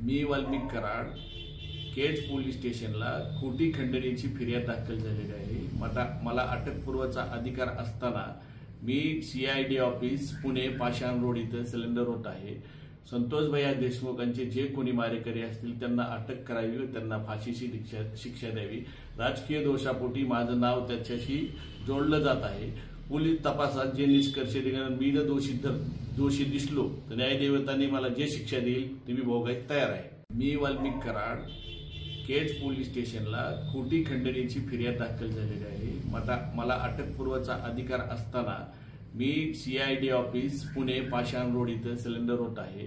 मी Valmik Karad Kaij police स्टेशनला खोटी खंडणीची फिर्याद दाखल झालेली आहे। मला अटकपूर्वचा अधिकार असताना मी CID ऑफिस पुणे पाषाण रोड इथं सिलेंडर होत आहे। संतोष भैया देशमुखांचे जे कोणी मारेकरी असतील त्यांना अटक करावी व त्यांना फाशीची शिक्षा द्यावी। राजकीय दोषापोटी माझं नाव त्याच्याशी जोडलं जात आहे। पोलीस तपासात जे निष्कर्ष निघाले मी दोषी दिसलो तर न्यायदेवतांनी मला जे शिक्षा देईल ती मी भोगायला तयार आहे। मी वाल्मिक कराड केज पोलीस स्टेशनला खोटी खंडणीची फिर्याद दाखल झालेली आहे। मला अटकपूर्वचा अधिकार असताना मी CID ऑफिस पुणे पाषाण रोड इथं सिलेंडर होत आहे।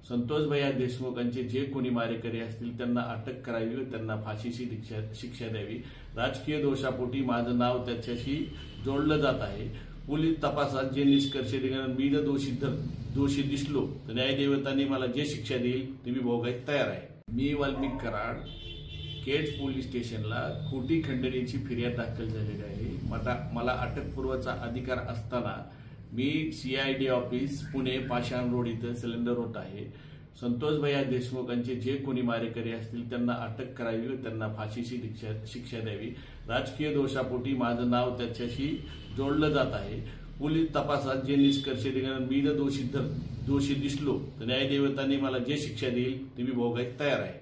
संतोष भैया देशमुखांचे जे कोणी मारेकरी असतील त्यांना अटक करावी व त्यांना फाशीची शिक्षा द्यावी। राजकीय दोषापोटी माझं नाव त्याच्याशी जोडलं जात आहे। पोलीस तपासात जे निष्कर्ष निघाले मी दोषी दिसलो तर न्यायदेवतांनी मला जे शिक्षा देईल ती मी भोगायला तयार आहे। मी वाल्मिक कराड केज पोलीस स्टेशनला खोटी खंडणीची फिर्याद दाखल झालेली आहे। मला अटकपूर्वचा अधिकार असताना मी CID ऑफिस पुणे पाषाण रोड इथं सिलेंडर होत आहे। संतोष भैया देशमुखांचे जे कोणी मारेकरी असतील त्यांना अटक करावी व त्यांना फाशीची शिक्षा द्यावी। राजकीय दोषापोटी माझं नाव त्याच्याशी जोडलं जात आहे। पोलीस तपासात जे निष्कर्ष निघाले मी दोषी दिसलो तर न्यायदेवतांनी मला जे शिक्षा देईल ती मी भोगायला तयार आहे।